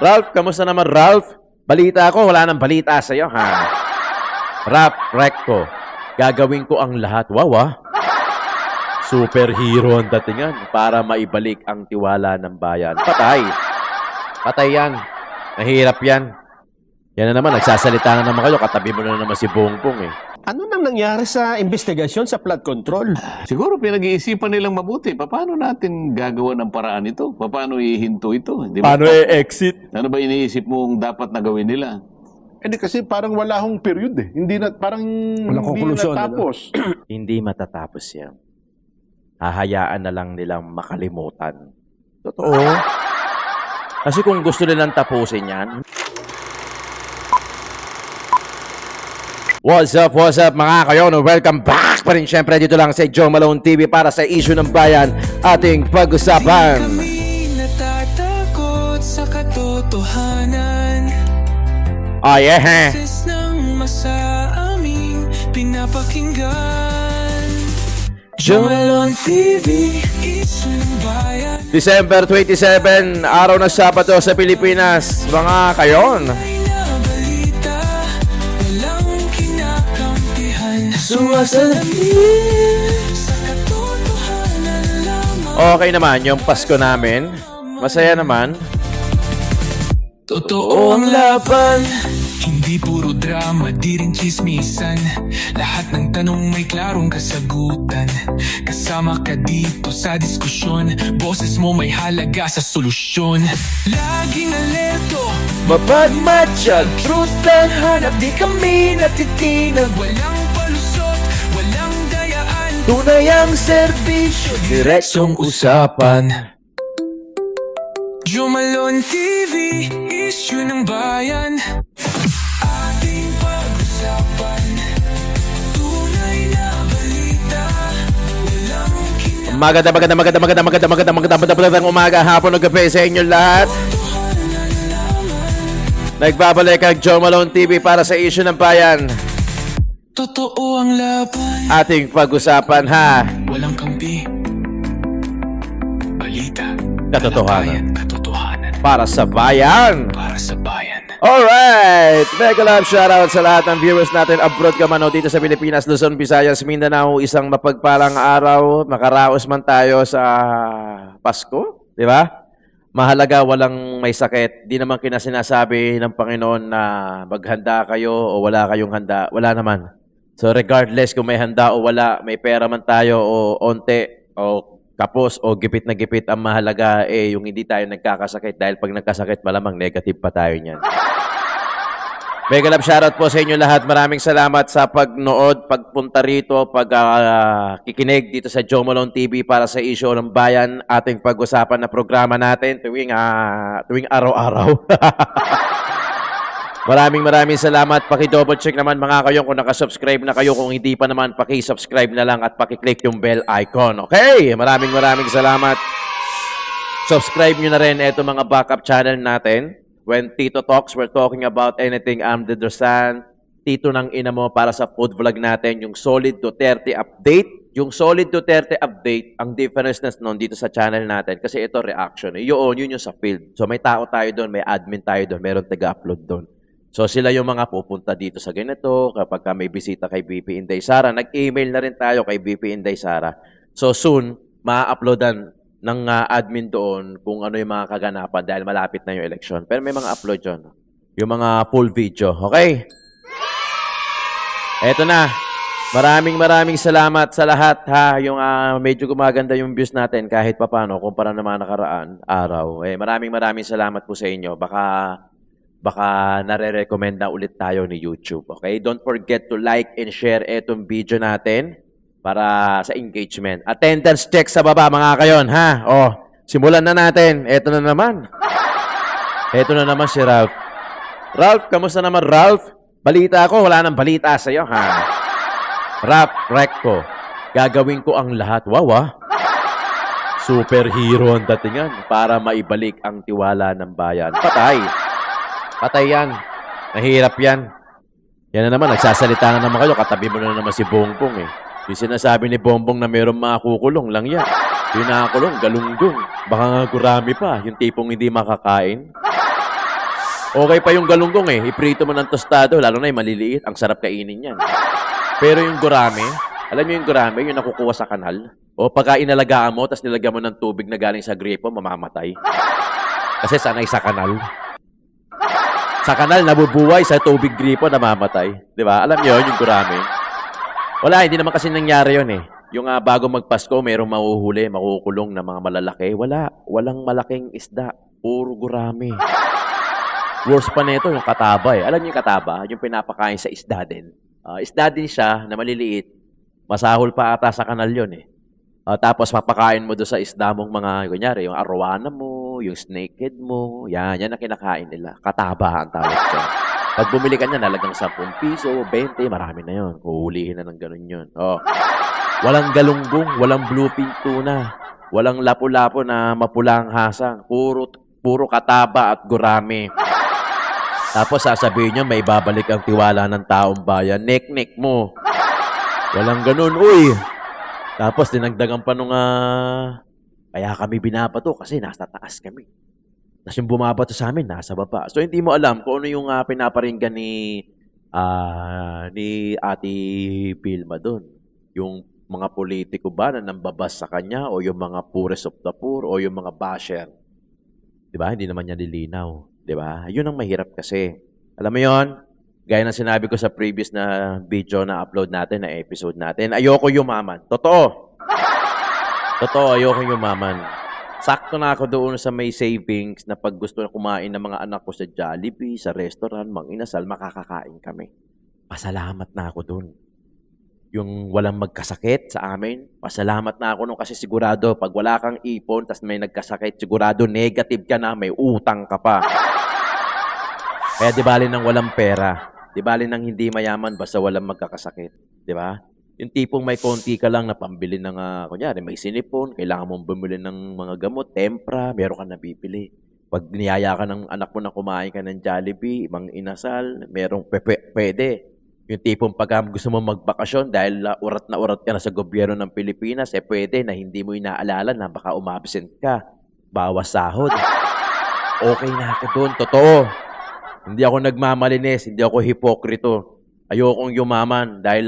Ralph, kamusta naman, Ralph? Balita ko, wala nang balita sa'yo, ha? Rap, Recto. Gagawin ko ang lahat. Wow, ah. Superhero ang datingan para maibalik ang tiwala ng bayan. Patay. Patay yan. Mahirap yan. Yan na naman, nagsasalita na naman kayo. Katabi mo na naman si Bongbong, eh. Ano nang nangyari sa investigasyon sa flood control? Siguro pinag-iisipan nilang mabuti. Paano natin gagawa ng paraan ito? Paano ihinto ito? Hindi ba? Paano e-exit? Ano ba iniisip mong dapat na gawin nila? Eh di kasi parang wala hong period eh. Hindi na, parang Walang hindi konklusyon, na natapos. Hindi matatapos yan. Hahayaan na lang nilang makalimutan. Totoo. Kasi kung gusto nilang tapusin yan, what's up mga kayon? Welcome back pa rin syempre dito lang sa Joe Malone TV para sa issue ng bayan ating pag-usapan. Kami natatakot sa katotohanan. Oh yeah. Sis ng masa aming pinapakinggan. Joe Malone TV, issue ng bayan. December 27, araw ng Sabado sa Pilipinas. Mga kayon, May nabalita, walang kinakampihan. Sumasalamin sa katotohanan lamang. okay naman yung Pasko namin. Masaya naman. Totoo ang laban. Hindi puro drama, di rin chismisan. Lahat ng tanong may klarong kasagutan. Kasama ka dito sa diskusyon. Boses mo may halaga sa solusyon. Laging alerto, Mapagmatsyag, truth ang hanap. Di kami natitinag. Walang palusot, walang dayaan. tunay ang serbisyo, Diretsong usapan. Joe Malone TV, issue ng bayan. Ating pag-usapan. Tunay na balita. Walang magandang umaga, hapon o gabi sa inyo lahat. Nagbabalik ang Joe Malone TV para sa issue ng bayan. totoo ang laban. Ating pag-usapan, ha? Walang kampi. Balita. Katotohanan. Katotohanan. Para sa bayan. Para sa bayan. Alright! Mega love shoutout sa lahat ng viewers natin abroad ka man o dito sa Pilipinas, Luzon, Visayas, Mindanao. Isang mapagpalang araw. Makaraos man tayo sa Pasko. Di ba? Mahalaga walang may sakit. Di naman kinasinasabi ng Panginoon na maghanda kayo o wala kayong handa. Wala naman. So regardless kung may handa o wala, may pera man tayo o onte o kapos o gipit na gipit, ang mahalaga yung hindi tayo nagkakasakit dahil pag nagkasakit malamang negative pa tayo niyan. Mega love shoutout po sa inyo lahat. Maraming salamat sa pagnood, pagpunta rito, kikinig dito sa Joe Malone TV para sa issue ng bayan, ating pag-usapan na programa natin tuwing araw-araw. Maraming salamat. Paki-double check naman mga kayo kung nakasubscribe na kayo. Kung hindi pa naman, paki-subscribe na lang at paki-click yung bell icon. Okay? Maraming salamat. Subscribe nyo na rin ito mga backup channel natin. When Tito Talks, we're talking about anything under the sun. Tito ng ina mo para sa food vlog natin, yung Solid Duterte Update. Yung Solid Duterte Update, ang difference na nun dito sa channel natin, kasi ito reaction. Yun yung sa field. So may tao tayo doon, may admin tayo doon, meron taga-upload doon. So sila yung mga pupunta dito sa ganito, kapag may bisita kay VP Inday Sara, nag-email na rin tayo kay VP Inday Sara. So soon, ma-uploadan ng admin doon kung ano yung mga kaganapan dahil malapit na yung election. Pero may mga upload yun. Yung mga full video. Okay? Eto na. Maraming salamat sa lahat, ha. Yung medyo gumaganda yung views natin kahit papano kumpara na mga nakaraan araw. Maraming salamat po sa inyo. Baka nare-recommend na ulit tayo ni YouTube. Okay? Don't forget to like and share etong video natin para sa engagement. Attendance check sa baba mga kayon, ha? Simulan na natin. Eto na naman si Ralph. Ralph, kamusta naman, Ralph? Balita ko, wala nang balita sa'yo, ha? Ralph, Recto. Gagawin ko ang lahat. Wow, ah. Superhero ang datingan para maibalik ang tiwala ng bayan. Patay. Patay yan. Mahirap yan. Yan na naman, nagsasalita na naman kayo. Katabi mo na naman si Bongbong, eh. Yung sinasabi ni Bongbong na mayroong makukulong lang yan. Yung nakakulong, galunggong. Baka nga gurami pa. Yung tipong hindi makakain. Okay pa yung galunggong eh. Iprito mo ng tostado, lalo na yung maliliit. Ang sarap kainin yan. Pero yung gurame, alam niyo yung gurame, yung nakukuha sa kanal? O pagka inalagaan mo, tapos nilagyan mo ng tubig na galing sa gripo, mamamatay. Kasi sanay sa kanal. Sa kanal, nabubuhay. Sa tubig gripo, namamatay. Di ba? Alam niyo yung gurame. Wala, hindi naman kasi nangyari yun eh. Yung bago magpasko, mayroong mahuhuli, makukulong na mga malalaki. Wala. Walang malaking isda. Puro gurame. Worst pa nito, yung kataba eh. Alam niyo yung kataba? Yung pinapakain sa isda din. Isda din siya na maliliit. Masahol pa ata sa kanal yun eh. Tapos papakain mo doon sa isda mong mga, kunyari, yung arwana mo, yung snakehead mo. Yan ang kinakain nila. Kataba ang tawag dyan. Pag bumili ka niya, nalagang 10 piso, 20, marami na yun. Huhulihin na ng ganun yun. Walang galunggong, walang bluefin tuna, walang lapu-lapu na mapulang hasang. Puro kataba at gurame. Tapos sasabihin niyo, may babalik ang tiwala ng taong bayan. Nek-nek mo. Walang ganun, uy. Tapos dinagdagan pa nung, kaya kami binabato kasi nasa taas kami. Tapos yung bumabato sa amin, nasa baba. So hindi mo alam kung ano yung pinaparinggan ni Ate Pilma doon. Yung mga politiko ba na nambabas sa kanya o yung mga poorest of the poor o yung mga basher. Diba? Hindi naman niya nilinaw. Diba? Yun ang mahirap kasi. Alam mo yon, gaya ng sinabi ko sa previous na video na upload natin, na episode natin, ayoko yumaman. Totoo. Totoo, ayoko yumaman. Sakto na ako doon sa may savings na pag gusto na kumain ng mga anak ko sa Jollibee, sa restaurant, Mang Inasal, makakakain kami. Pasalamat na ako doon. Yung walang magkasakit sa amin, pasalamat na ako nung kasi sigurado, pag wala kang ipon, tas may nagkasakit, sigurado negative ka na, may utang ka pa. Kaya di bali nang walang pera, di bali nang hindi mayaman, basta walang magkakasakit. Di ba? Yung tipong may konti ka lang na pambili ng, kunyari, may sinipon, kailangan mong bumili ng mga gamot, tempra, meron ka nabibili. Pag niyaya ka ng anak mo na kumain ka ng Jollibee, Mang Inasal, merong pwede. Yung tipong pag gusto mo magbakasyon dahil urat na urat ka na sa gobyerno ng Pilipinas, pwede na hindi mo inaalala na baka umabsent ka. Bawas sahod. Okay na ako doon. Totoo. Hindi ako nagmamalinis. Hindi ako hipokrito. Ayokong yumaman dahil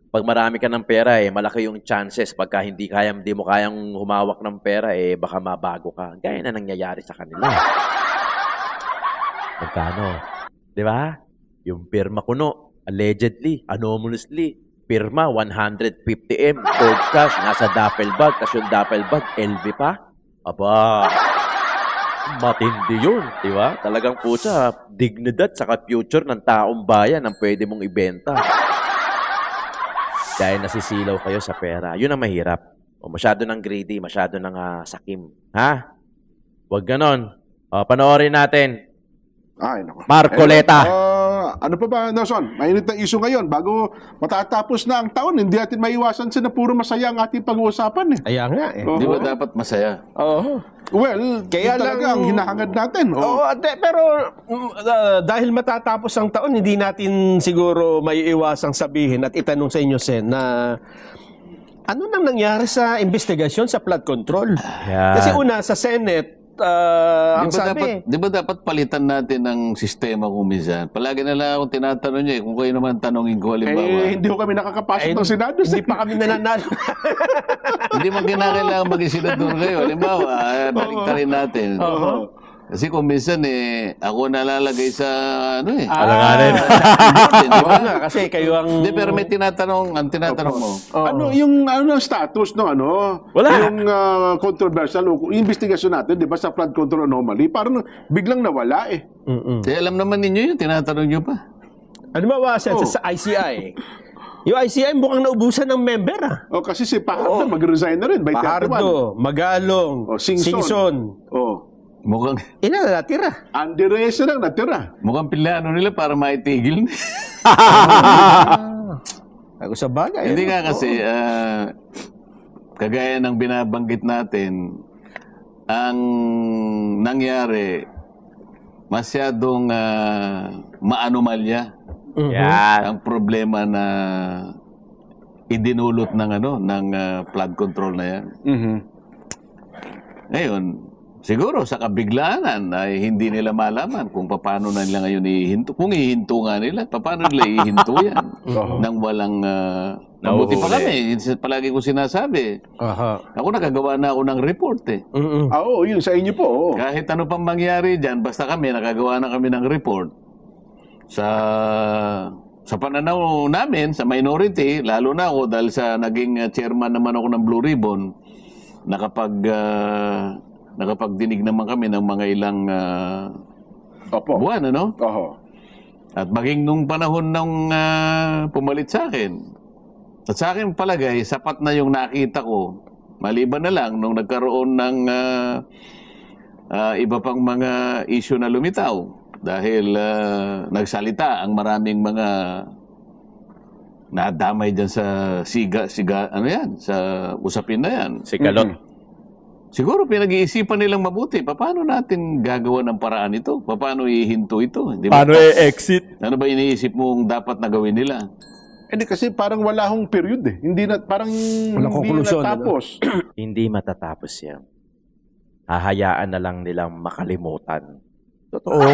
pag marami ka ng pera, malaki yung chances. Pagka hindi mo kayang humawak ng pera, baka mabago ka. Gaya na nangyayari sa kanila. Magkano? Di ba? Yung pirma kuno. Allegedly, anonymously, pirma 150M, cold cash, nasa duffel bag, tapos yung duffel bag, LV pa. Aba, matindi yun, di ba? Talagang pusa, dignidad sa future ng taong bayan ang pwede mong ibenta. Dahil nasisilaw kayo sa pera. Yun ang mahirap. O masyado ng greedy, masyado ng sakim. Ha? Huwag ganon. O, panoorin natin. Ay, naku. Marcoleta. Ano pa ba, Nelson? Mainit na issue ngayon. Bago matatapos na ang taon, hindi natin maiwasan na puro masaya ang ating pag-uusapan. Kaya nga eh. Di ba dapat masaya? Oo. Well, Kaya yun talaga lang- ang hinahangad natin. Oo, pero dahil matatapos ang taon, hindi natin siguro may iwasang sabihin at itanong sa inyo, Sen, na ano nang nangyari sa investigasyon sa flood control? Yan. Kasi una, sa Senate, ang sabi, Di ba dapat palitan natin ang sistema kung minsan? Palagi na lang akong tinatanong niya kung kayo naman tanongin ko halimbawa. Hindi ko kami nakakapasok ng Senado. hindi pa kami nananalo. Hindi man kinakailangan maging senador kayo. Halimbawa, baliktarin natin. Oo. Kasi kung minsan ako nalalagay sa Alanganin. Di Oo ba? nga, kasi kayo ang... Hindi, pero may ang tinatanong mo. Ano yung status no Wala. yung controversial o investigasyon natin 'di ba sa flood control anomaly parang biglang nawala Alam naman ninyo yun, tinatanong nyo pa. Ano ba, Sen, sa ICI? Yung ICI mukhang naubusan ng member, ah. o kasi si Pahardo mag-resign na rin by 31 Pahardo, Magalong, Singson. Mukhang Ilan na natira? Andy Reyes lang natira. pinlano nila para maitigil. Ako sa bagay. Hindi nga kasi, kagaya ng binabanggit natin, ang nangyari, masyadong maanomalya Yan. ang problema na idinulot ng flood control na yan. Ngayon, siguro sa kabiglanan ay hindi nila malaman kung paano na nila ngayon ihinto. Kung ihinto nga nila, paano nila ihinto yan? Nang walang... mabuti pa kami. Palagi ko sinasabi. Aha. Ako nakagawa na ako ng report eh. Oo, yun sa inyo po. Oo. Kahit ano pang mangyari dyan, basta kami, nakagawa na kami ng report. Sa pananaw namin, sa minority, lalo na ako dahil sa naging chairman naman ako ng Blue Ribbon, nakapagdinig naman kami ng mga ilang Opo. buwan, ano? Oho. At maging nung panahon nung pumalit sa akin. At sa akin palagay, sapat na yung nakita ko. Maliban na lang nung nagkaroon ng iba pang mga issue na lumitaw. Dahil nagsalita ang maraming mga nadamay dyan sa sa usapin na yan. Si Kalot. Siguro pinag-iisipan nilang mabuti. Paano natin gagawa ng paraan ito? Paano ihinto ito? Hindi ba? Paano i-exit? Ano ba iniisip mong dapat na gawin nila? Hindi kasi parang wala hong period eh. Hindi na, parang Walang hindi conclusion, na natapos. Hindi matatapos yan. Hahayaan na lang nilang makalimutan. Totoo.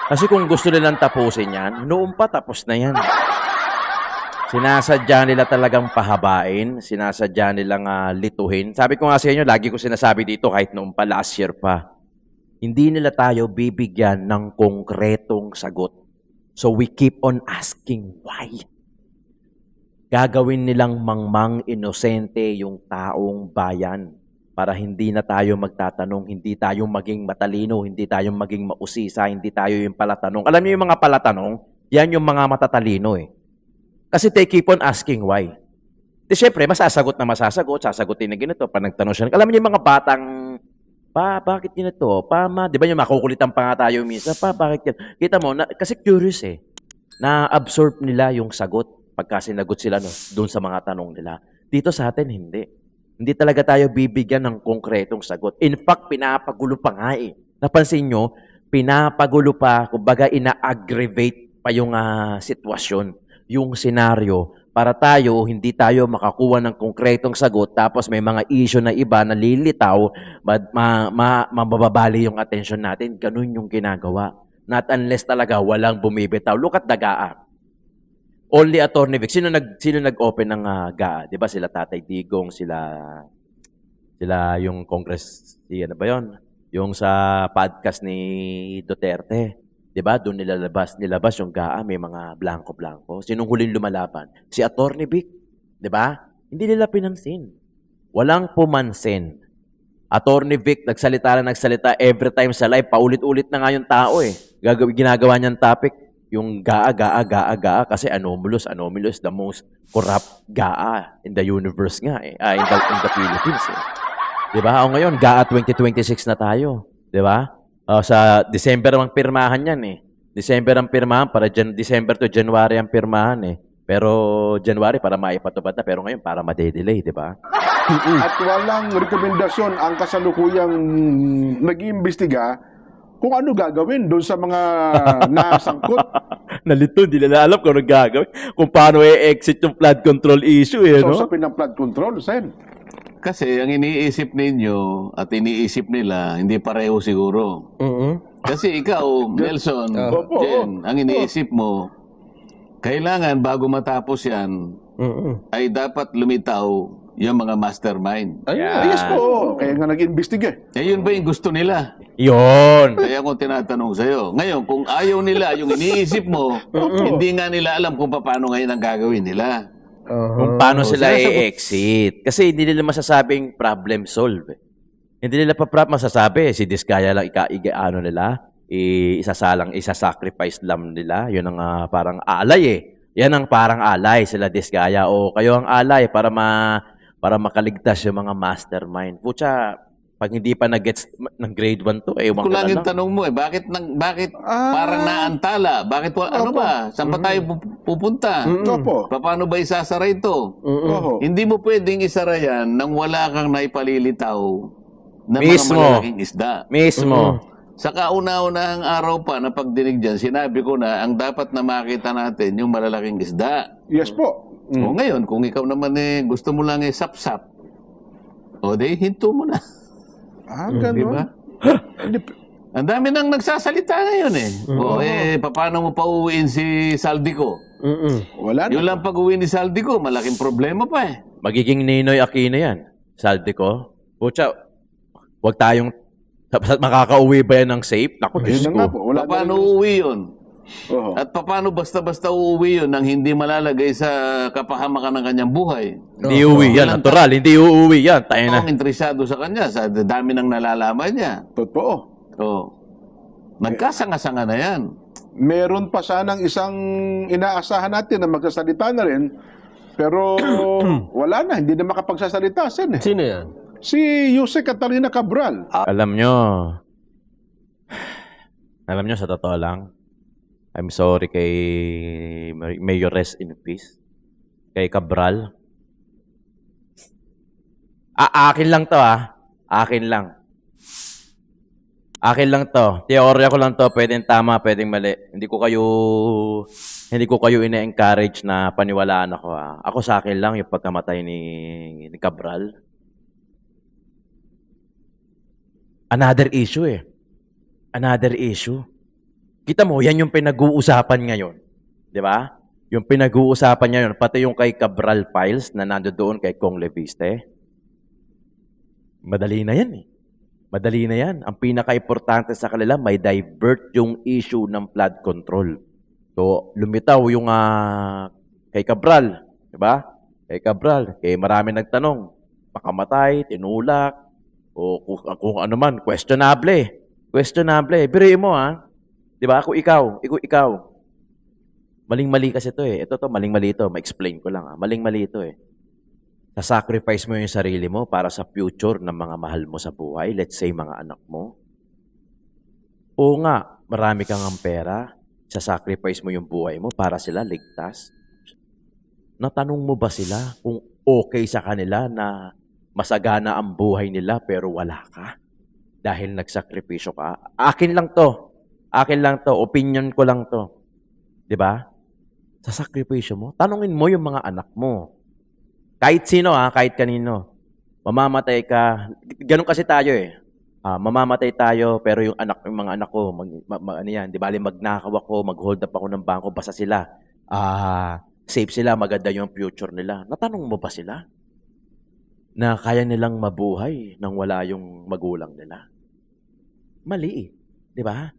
Kasi kung gusto nilang tapusin yan, noon pa tapos na yan. Sinasadya nila talagang pahabain, sinasadya nilang lituhin. Sabi ko nga sa inyo, lagi ko sinasabi dito kahit noon pa, last year pa, hindi nila tayo bibigyan ng konkretong sagot. So we keep on asking why. Gagawin nilang mangmang inosente yung taong bayan para hindi na tayo magtatanong, hindi tayo maging matalino, hindi tayo maging mausisa, hindi tayo yung palatanong. Alam niyo yung mga palatanong, yan yung mga matatalino eh. Kasi they keep on asking why. Di syempre, sasagutin na ganito. Pag nagtanong siya, alam niyo yung mga batang, bakit ganito? Ma, di ba yung makukulitan pa nga tayo minsan? Bakit yan? Kita mo, kasi curious eh. Na-absorb nila yung sagot pagka sinagot sila doon sa mga tanong nila. Dito sa atin, hindi. Hindi talaga tayo bibigyan ng konkretong sagot. In fact, pinapagulo pa nga eh. Napansin nyo, pinapagulo pa, kumbaga ina-aggravate pa yung sitwasyon, yung senaryo, para hindi tayo makakuha ng konkretong sagot, tapos may mga issue na iba na lilitaw, mababali yung attention natin. Ganun yung ginagawa. Not unless talaga walang bumibitaw. Look at the GAA. Only Attorney Vic. Sino nag-open ng GAA? Di ba sila Tatay Digong, sila yung Congress, ano ba yun? Yung sa podcast ni Duterte. Diba? Doon nilabas yung GAA, may mga blanco-blanco. Sinong huling lumalaban? Si Attorney Vic. Diba? Hindi nila pinansin. Walang pumansin. Attorney Vic, nagsalita every time sa live. Paulit-ulit na nga yung tao eh. Ginagawa niyang topic, yung GAA, kasi anomalous, the most corrupt GAA in the universe nga eh. In the Philippines eh. Diba? O ngayon, GAA 2026 na tayo. Diba? Sa December ang pirmahan yan eh. December ang pirmahan, para December to January ang pirmahan eh. Pero January para maipatupad na, pero ngayon para madedelay, di ba? At walang rekomendasyon ang kasalukuyang nag-iimbestiga kung ano gagawin doon sa mga nasangkot. Nalito, di nila alam kung ano gagawin. Kung paano i-exit yung flood control issue eh, no? So, sa pinang-flood control, Sen. Kasi ang iniisip ninyo at iniisip nila, hindi pareho siguro. Kasi ikaw, Nelson, Jen, ang iniisip mo, kailangan bago matapos yan, ay dapat lumitaw yung mga mastermind. Yes po. Kaya nga nag-imbestiga. Yun ba yung gusto nila? Yun. Kaya ako tinatanong sa'yo. Ngayon, kung ayaw nila yung iniisip mo, hindi nga nila alam kung paano ngayon ang gagawin nila. Kung paano sila i-exit. Kasi hindi nila masasabing problem solve. Hindi nila masasabi, si Diskaya lang isasacrifice lang nila. Yun ang parang alay eh. Yan ang parang alay sila Diskaya. O kayo ang alay para makaligtas yung mga mastermind. Pucha, pag hindi pa nag-gets ng grade 1 to, Kung lang yung tanong mo bakit parang naantala? Bakit ano ba? Saan pa tayo pupunta? Opo. Paano ba isasara ito? Hindi mo pwedeng isara yan nang wala kang naipalilitaw na mga malalaking isda. Mismo. Sa kauna-unahang araw pa na pagdinig dyan, sinabi ko na ang dapat na makita natin yung malalaking isda. Yes po. O ngayon, kung ikaw naman gusto mo lang sap-sap, o di hinto mo na. Ganun. Diba? Ang dami nang nagsasalita ngayon eh. O paano mo pa uuwiin si Saldico? Wala na. Yun lang pag-uwi ni Saldico, malaking problema pa eh. Magiging Ninoy Aquino yan. Saldi ko. Pucha, huwag tayong makakauwi ba yan ng safe? Naku, Diyos Yun na nga ko. po. Wala Paano na rin. uuwi yun? Oo. At paano basta-basta uuwi yun nang hindi malalagay sa kapahamakan ng kanyang buhay? Hindi uuwi yan. Natural, hindi uuwi yan. Tayo na. Ang interesado sa kanya, sa dami ng nalalaman niya. Totoo. Oh. Nagkasanga-sanga na yan. Meron pa sanang isang inaasahan natin na magsasalita na rin, pero wala na, hindi na makapagsasalita, Sen. Sino yan? Si Jose Catalina Cabral. Alam nyo, sa totoo lang, I'm sorry kay Mayor Rest in Peace, kay Cabral. Akin lang to Akin lang. Akin lang to. Teorya ko lang to. Pwedeng tama, pwedeng mali. Hindi ko kayo ine-encourage na paniwalaan ako. Ako sa akin lang yung pagkamatay ni Cabral. Another issue Another issue. Kita mo, yan yung pinag-uusapan ngayon. Di ba? Yung pinag-uusapan ngayon, pati yung kay Cabral files na nandoon kay Kong Leviste. Madali na yan Madali na yan. Ang pinaka-importante sa kanila, may divert yung issue ng flood control. So, lumitaw yung kay Cabral. Diba? Kay Cabral. Kaya marami nagtanong. Pakamatay, tinulak, o kung ano man, questionable. Questionable. Biriin mo Diba? Kung ikaw. Maling-mali kasi ito Ito maling-mali ito. Ma-explain ko lang Maling-mali ito Sasacrifice mo yung sarili mo para sa future ng mga mahal mo sa buhay. Let's say, mga anak mo. Oo nga, marami kang ang pera. Sasacrifice mo yung buhay mo para sila ligtas. Natanong mo ba sila kung okay sa kanila na masagana ang buhay nila pero wala ka? Dahil nagsakripisyo ka. Akin lang to. Opinion ko lang to. 'Di ba? Sasakripisyo mo. Tanungin mo yung mga anak mo. Kahit sino kahit kanino. Mamamatay ka. Ganun kasi tayo mamamatay tayo pero yung mga anak ko ano yan, di bali magnakaw ako, mag-hold up ako ng bangko basta sila safe sila, maganda yung future nila. Natanong mo ba sila na kaya nilang mabuhay nang wala yung magulang nila? Mali di ba?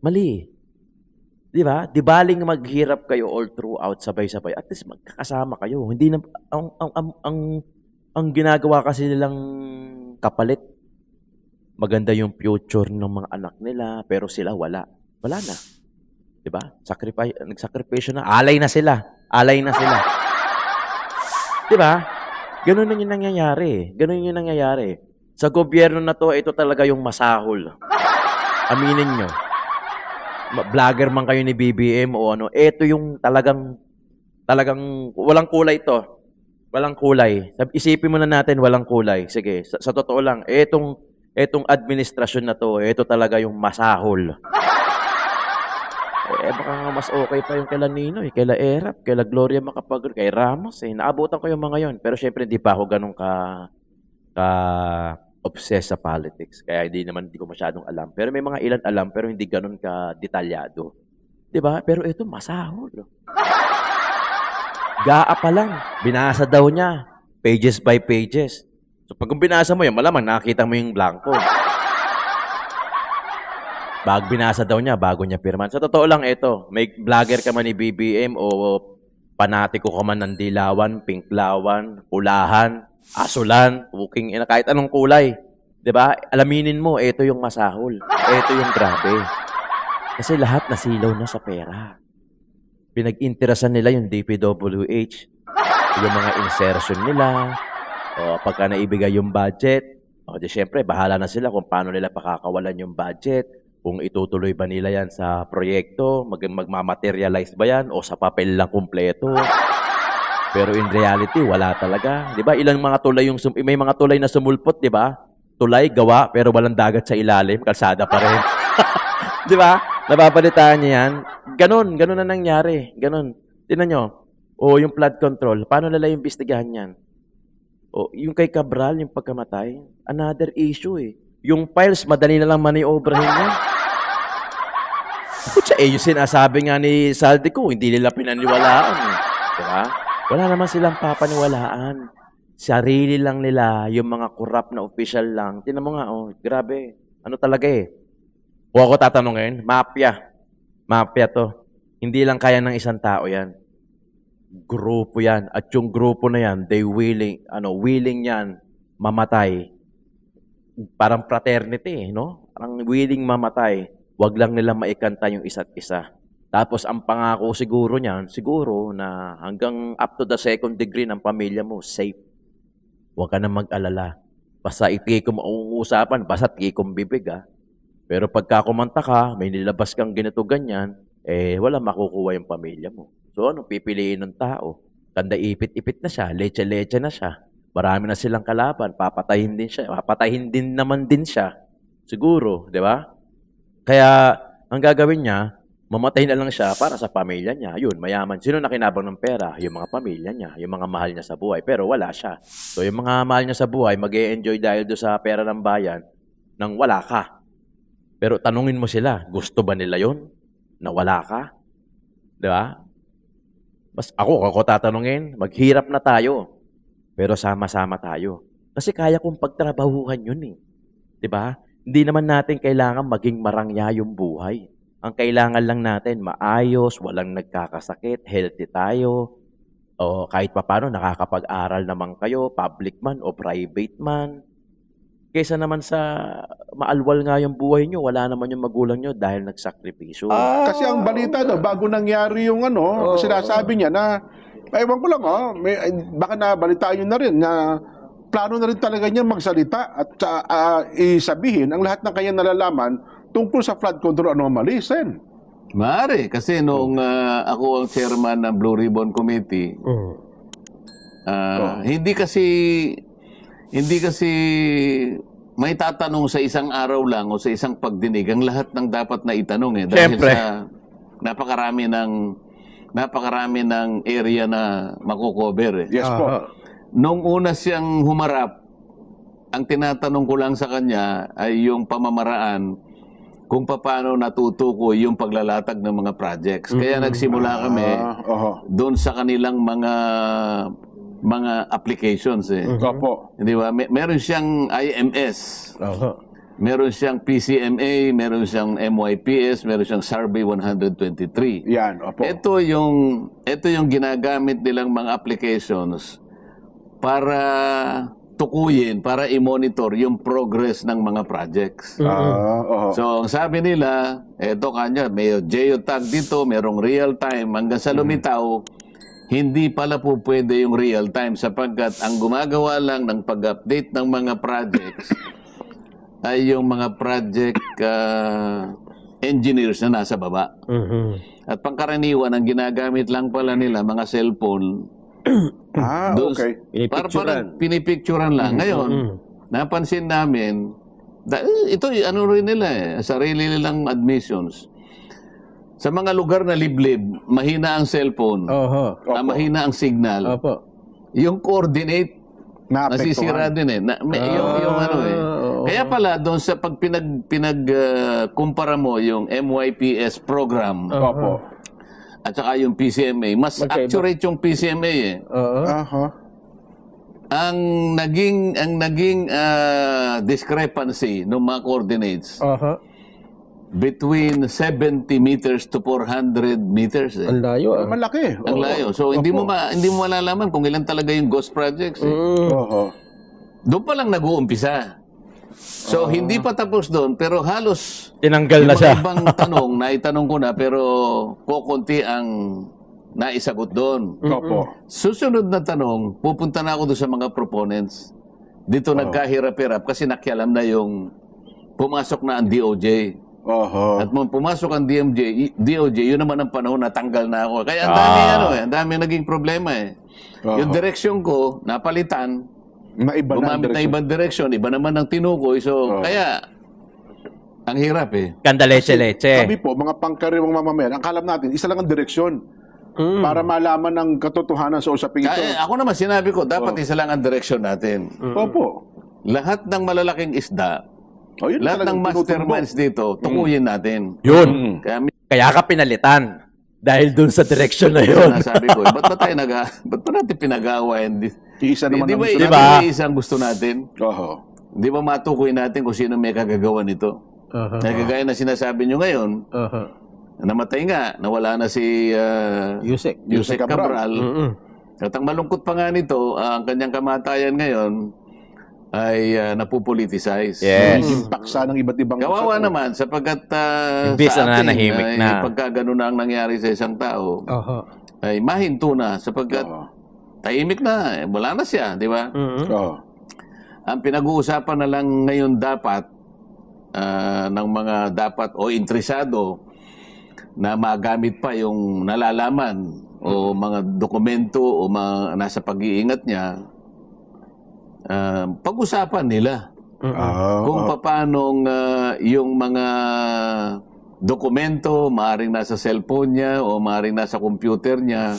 Mali. Di ba? Di baling maghirap kayo all throughout sabay-sabay. At least magkakasama kayo. Hindi na ang ginagawa kasi nilang kapalit. Maganda yung future ng mga anak nila pero sila wala. Wala na. 'Di ba? Nagsakripisyo na. Alay na sila. 'Di ba? Ganun na yung nangyayari. Sa gobyerno na to, ito talaga yung masahol. Aminin nyo. Vlogger man kayo ni BBM o ano, ito yung talagang walang kulay to. Walang kulay. Isipin muna natin walang kulay. Sige, sa totoo lang, etong administrasyon na to, ito talaga yung masahol. Baka nga mas okay pa yung kaila Ninoy, kaila Erap, kaila Gloria Macapagal, kay Ramos. Naabutan ko yung mga yon. Pero syempre, hindi pa ako ganun ka obsessed sa politics. Kaya hindi ko masyadong alam. Pero may mga ilan alam, pero hindi ganun ka detalyado. 'Di ba? Pero ito, masahol. Gaa pa lang. Binasa daw niya. Pages by pages. So pag binasa mo yan, malamang nakita mo yung blanco. Binasa daw niya, bago niya pirman. Sa totoo lang ito, may vlogger ka man ni BBM o panatiko ka man ng dilawan, pinklawan, pulahan, asulan, buking, kahit anong kulay. 'Di ba? Alaminin mo, ito yung masahol. Ito yung grabe. Kasi lahat nasilaw na sa pera. Pinag-interasan nila yung DPWH, yung mga insertion nila, o pagka naibigay yung budget, o di syempre, bahala na sila kung paano nila pakakawalan yung budget, kung itutuloy ba nila yan sa proyekto, magmamaterialize ba yan, o sa papel lang kumpleto. Pero in reality, wala talaga. Di ba? Ilang mga tulay may mga tulay na sumulpot, di ba? Tulay, gawa, pero walang dagat sa ilalim, kalsada pa rin. Di ba? Nababalitaan niya yan. Ganon na nangyari. Ganon. Tingnan nyo. O yung flood control, paano nila imbestigahan yan? O yung kay Cabral, yung pagkamatay, another issue Yung files, madali na lang maniobrahin yan. Kutsa, yung sinasabi nga ni Saldico, hindi nila pinaniwalaan. Diba? Wala naman silang papaniwalaan. Sarili lang nila, yung mga corrupt na official lang. Tinan mo nga, grabe. Ano talaga eh. Kung ako tatanungin, mafia. Mafia to. Hindi lang kaya ng isang tao yan. Grupo yan. At yung grupo na yan, they willing yan mamatay. Parang fraternity, no? Parang willing mamatay. Wag lang nila maikanta yung isa't isa. Tapos ang pangako siguro niyan, siguro na hanggang up to the second degree ng pamilya mo, safe. Huwag ka na mag-alala. Basta itikom ang usapan, basta tikom bibig Pero pagka kumanta ka, may nilabas kang ganito ganyan, wala makukuha yung pamilya mo. So ano, pipiliin ng tao? Kanda ipit-ipit na siya, leche-leche na siya. Marami na silang kalaban, papatayin din siya. Papatayin din naman din siya. Siguro, di ba? Kaya, ang gagawin niya, mamatay na lang siya para sa pamilya niya. Yun, mayaman. Sino nakinabang ng pera? Yung mga pamilya niya, yung mga mahal niya sa buhay. Pero wala siya. So, yung mga mahal niya sa buhay, mag-e-enjoy dahil doon sa pera ng bayan nang wala ka. Pero tanungin mo sila, gusto ba nila yun? Na wala ka? Di ba? Mas ako tatanungin, maghirap na tayo. Pero sama-sama tayo. Kasi kaya kong pagtrabahuhan yun eh. Di ba? Hindi naman natin kailangan maging marangya yung buhay. Ang kailangan lang natin, maayos, walang nagkakasakit, healthy tayo, o kahit papano nakakapag-aral naman kayo, public man o private man. Kaysa naman sa maalwal nga yung buhay nyo, wala naman yung magulang nyo dahil nagsakripisyo. Kasi ang balita bago nangyari yung sinasabi niya na, ewan ko lang baka nabalitaan nyo na rin na plano na rin talaga niya magsalita at isabihin ang lahat ng kanyang nalalaman tungkol sa flood control anomalies. Maaari, kasi noong ako ang chairman ng Blue Ribbon Committee, hindi kasi may tatanong sa isang araw lang o sa isang pagdinig ang lahat ng dapat na itanong dahil Siyempre. sa napakarami ng area na makukover Yes po. Nung una siyang humarap, ang tinatanong ko lang sa kanya ay yung pamamaraan kung paano natutukoy yung paglalatag ng mga projects. Kaya nagsimula kami doon sa kanilang mga applications Opo. Hindi ba? Meron siyang IMS. Meron siyang PCMA, meron siyang MYPS, meron siyang Survey 123. Yan, opo. Ito yung ginagamit nilang mga applications para tukuyin, para i-monitor yung progress ng mga projects. So, ang sabi nila, eto kanya, may geotag dito, merong real time, hanggang sa lumitaw, hindi pala po pwede yung real time sapagkat ang gumagawa lang ng pag-update ng mga projects ay yung mga project engineers na nasa baba. At pangkaraniwan, ang ginagamit lang pala nila, mga cellphone, Okay. Parang pinipicturan lang. Ngayon, napansin namin, ito ano rin nila sarili nilang admissions. Sa mga lugar na liblib, mahina ang cellphone, mahina ang signal. Yung coordinate, nasisira din yung Kaya pala, doon sa pag pinag-kumpara mo yung MYPS program, at saka yung PCMA, mas accurate yung PCMA Ang naging discrepancy ng mga coordinates between 70 meters to 400 meters. Ang layo. Malaki. Ang layo. So hindi mo malalaman kung ilan talaga yung ghost projects. Doon pa lang nag-uumpisa. So, hindi pa tapos doon, pero halos Tinanggal na siya. ibang tanong, naitanong ko na, pero kukunti ang naisagot doon. Susunod na tanong, pupunta na ako doon sa mga proponents. Dito nagkahirap-hirap kasi nakialam na yung pumasok na ang DOJ. At nung pumasok ang DOJ, yun naman ang panahon na tanggal na ako. Kaya ang dami naging problema Yung direksyon ko, napalitan, gumamit na ibang direksyon, iba naman ang tinukoy. So, kaya, ang hirap Kanda leche-leche. Kami po, mga pangkaraniwang mamamayan, ang kalam natin, isa lang ang direksyon para malaman ng katotohanan sa usaping ito. Ako naman, sinabi ko, dapat isa lang ang direksyon natin. Opo. Lahat ng malalaking isda, Oh, yun Lahat ng talagang masterminds dito, tukuyin natin. Yun. Kaya ka pinalitan. Dahil dun sa direction na yun. Sabi ko, ba't ba natin pinag-aawayan? Isa naman Di ang ba, gusto di natin. ba isang gusto natin? Oho. Di ba matukoy natin kung sino may kagagawa nito? Nagagaya na sinasabi nyo ngayon, namatay nga, nawala na si Yusek Cabral. At ang malungkot pa nga nito, ang kanyang kamatayan ngayon ay napupoliticize. Yes. Paksa ng iba't ibang Kawawa naman sapagkat Imbis sa na atin nanahimik ay na. pagka ganun na ang nangyari sa isang tao, ay mahinto na sapagkat tahimik na, wala na siya, di ba? Oo. Ang pinag-uusapan na lang ngayon dapat ng mga dapat o interesado na magamit pa yung nalalaman o mga dokumento o mga nasa pag-iingat niya, pag-usapan nila kung paanong yung mga dokumento maaring nasa cellphone niya o maaring nasa computer niya,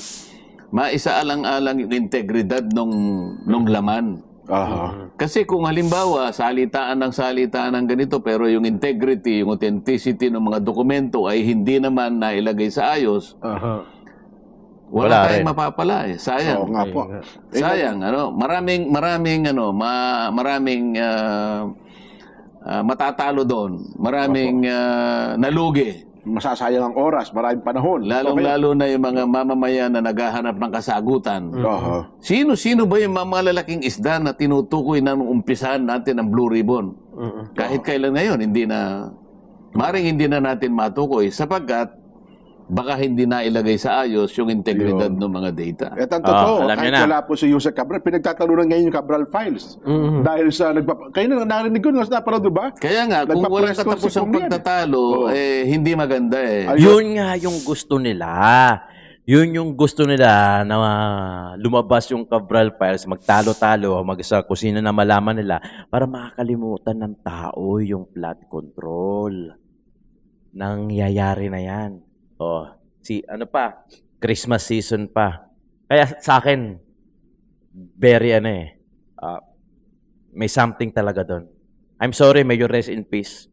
maisaalang-alang yung integridad nung laman. Kasi kung halimbawa salitaan ng ganito pero yung integrity, yung authenticity ng mga dokumento ay hindi naman nailagay sa ayos, wala tayong mapapala eh. Sayang. Oo nga po. Sayang, maraming matatalo doon. Maraming nalugi. Masasayang ang oras, maraming panahon. Lalong-lalo na yung mga mamamayan na naghahanap ng kasagutan. Sino-sino ba yung mga malalaking isda na tinutukoy na nung umpisahan natin ang Blue Ribbon? Kahit kailan ngayon, maring hindi na natin matukoy sapagkat baka hindi na ilagay sa ayos yung integridad ng mga data. At ang totoo, alam niyo kahit na. wala po si Yusek Cabral, pinagtatalunan ngayon yung Cabral Files. Dahil sa kayo na narinig ko, napanood ba? Kaya nga, kung walang Nagpa-press katapos ang conference yan. pagtatalo, hindi maganda eh. Yun nga yung gusto nila. Yun yung gusto nila na lumabas yung Cabral Files, magtalo-talo, sa kusina na malaman nila para makakalimutan ng tao yung flood control. Nangyayari na yan. Christmas season pa. Kaya sa akin, very may something talaga doon. I'm sorry, may you rest in peace.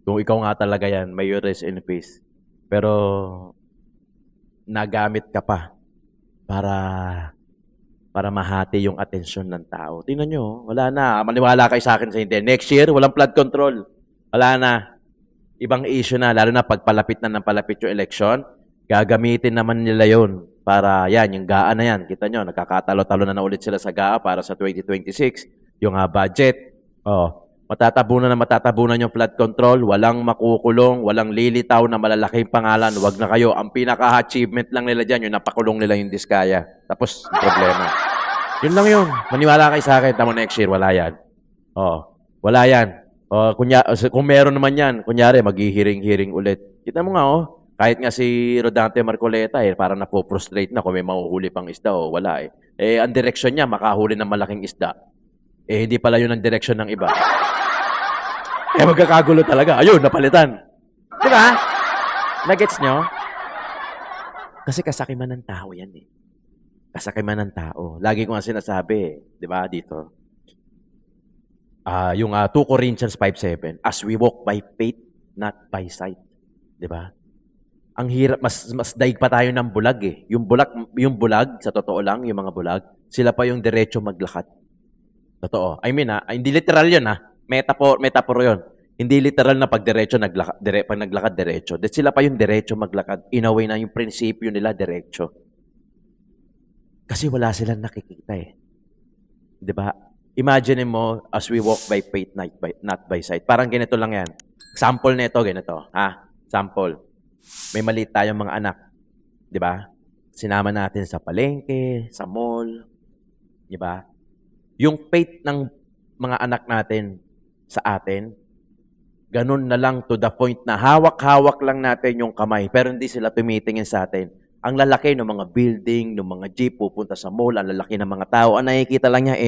Kung ikaw nga talaga yan, may you rest in peace. Pero, nagamit ka pa para mahati yung atensyon ng tao. Tingnan nyo, wala na. Maniwala kayo sa akin sa hindi. Next year, walang flood control. Wala na. Ibang issue na, lalo na pagpalapit na ng palapit yung election, gagamitin naman nila yon para yung GAA na yan. Kita nyo, nagkakatalo-talo na ulit sila sa GAA para sa 2026. Yung budget, matatabunan yung flood control, walang makukulong, walang lilitaw na malalaking pangalan, wag na kayo. Ang pinaka-achievement lang nila dyan, yung napakulong nila yung Diskaya. Tapos, problema. Yun lang yun. Maniwala kayo sa akin, tamo next year, wala yan. Wala yan. Kung meron naman yan, kunyari, maghihiring-hiring ulit. Kita mo nga, kahit nga si Rodante Marcoleta, parang napo-frustrate na kung may mahuhuli pang isda, wala ang direksyon niya, makahuli ng malaking isda. Hindi pala yun ang direksyon ng iba. Magkakagulo talaga. Ayun, napalitan. Di ba? Nagets nyo? Kasi kasakiman ng tao yan Kasakiman ng tao. Lagi ko nga sinasabi, di ba, dito. Yung 2 Corinthians 5:7, as we walk by faith, not by sight. Di ba? Ang hirap, mas daig pa tayo ng bulag Yung bulag, sa totoo lang, yung mga bulag, sila pa yung diretso maglakad. Totoo. I mean, hindi literal yun, metaphor yun. Hindi literal na pag naglakad diretso. Sila pa yung diretso maglakad. In a way na yung prinsipyo nila diretso. Kasi wala silang nakikita Di ba? Imagine mo, as we walk by faith, not by sight. Parang ganito lang yan. Sample nito, ganito. Sample. May maliit tayong mga anak. Di ba? Sinama natin sa palengke, sa mall. Di ba? Yung faith ng mga anak natin sa atin, ganun na lang to the point na hawak-hawak lang natin yung kamay, pero hindi sila tumitingin sa atin. Ang lalaki ng mga building, ng mga jeep, pupunta sa mall, ang lalaki ng mga tao, ang nakikita lang niya,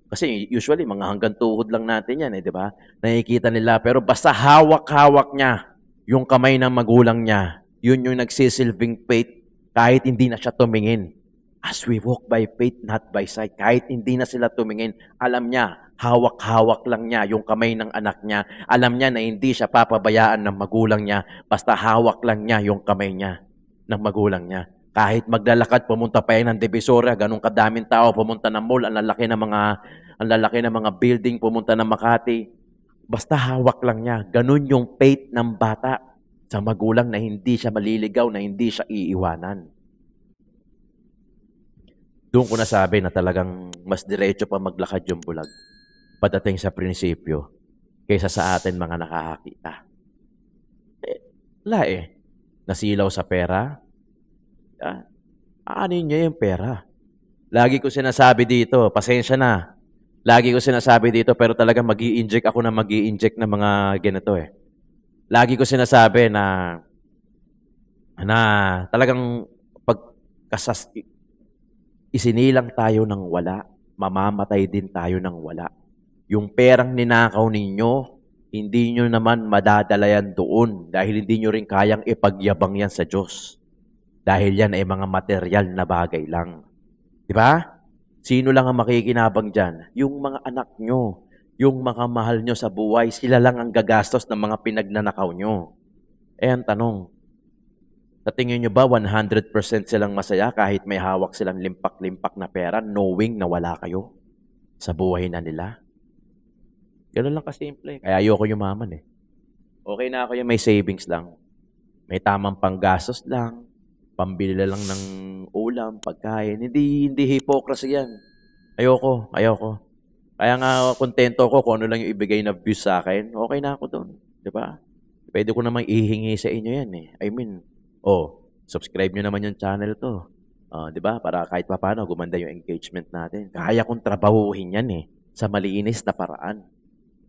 kasi usually, mga hanggang tuhod lang natin yan, di ba? Nakikita nila, pero basta hawak-hawak niya yung kamay ng magulang niya, yun yung nagsisilbing faith kahit hindi na siya tumingin. As we walk by faith, not by sight. Kahit hindi na sila tumingin, alam niya, hawak-hawak lang niya yung kamay ng anak niya. Alam niya na hindi siya papabayaan ng magulang niya, basta hawak lang niya yung kamay niya ng magulang niya. Kahit maglalakad, pumunta pa yan ng Divisoria, ganun kadaming tao, pumunta ng mall, ang lalaki ng mga building, pumunta ng Makati. Basta hawak lang niya. Ganun yung faith ng bata sa magulang na hindi siya maliligaw, na hindi siya iiwanan. Doon ko nasabi na talagang mas diretso pa maglakad yung bulag pagdating sa prinsipyo kaysa sa atin mga nakakakita. Wala eh. Nasilaw sa pera. Aanin niya yung pera. Lagi ko sinasabi dito, pasensya na. Lagi ko sinasabi dito, pero talagang mag-i-inject ako na mag-i-inject ng mga ganito eh. Lagi ko sinasabi na talagang isinilang tayo ng wala, mamamatay din tayo ng wala. Yung perang ninakaw ninyo, hindi nyo naman madadala yan doon dahil hindi nyo rin kayang ipagyabang yan sa Diyos. Dahil yan ay mga material na bagay lang. Di ba? Sino lang ang makikinabang dyan? Yung mga anak nyo, yung mga mahal nyo sa buhay, sila lang ang gagastos ng mga pinagnanakaw nyo. Ang tanong, sa tingin nyo ba 100% silang masaya kahit may hawak silang limpak-limpak na pera, knowing na wala kayo sa buhay na nila? Ganun lang kasimple. Kaya ayoko yumaman eh. Okay na ako yung may savings lang. May tamang panggastos lang. Pambili lang ng ulam, pagkain. Hindi hypocrisy yan. Ayoko. Kaya nga kontento ko kung ano lang yung ibigay na views sa akin. Okay na ako doon. Diba? Pwede ko namang ihingi sa inyo yan eh. I mean, subscribe nyo naman yung channel to. Diba? Para kahit paano gumanda yung engagement natin. Kaya kong trabahuhin yan eh. Sa malinis na paraan.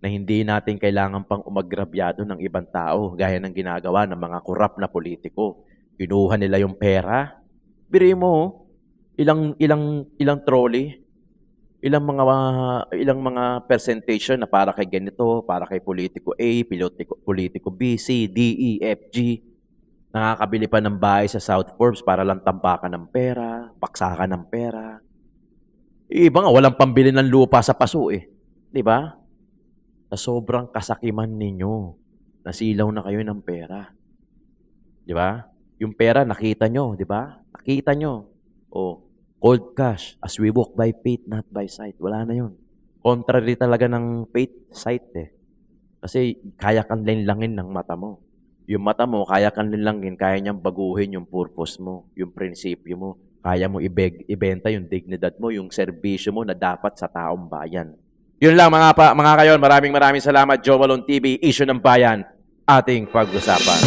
Na hindi natin kailangan pang umagrabyado ng ibang tao gaya ng ginagawa ng mga korap na politiko. Kinuha nila yung pera. Biri mo, ilang trolley, ilang mga percentage na para kay ganito, para kay politiko A, politiko B, C, D, E, F, G. Nakakabili pa ng bahay sa South Forbes para lang tampakan ng pera, baksakan ng pera. Iba nga, walang pambili ng lupa sa paso eh. Di ba? Sa sobrang kasakiman ninyo, nasilaw na kayo ng pera. Di ba? Yung pera, nakita nyo, di ba? Nakita nyo. Cold cash, as we walk by faith, not by sight. Wala na yun. Contrary talaga ng faith, sight eh. Kasi kaya kang linlangin ng mata mo. Yung mata mo, kaya kang linlangin, kaya niyang baguhin yung purpose mo, yung prinsipyo mo. Kaya mo ibenta yung dignidad mo, yung serbisyo mo na dapat sa taong bayan. Yun lang mga kayon. Maraming salamat. Joe Malone TV, Issue ng Bayan, ating pag-usapan.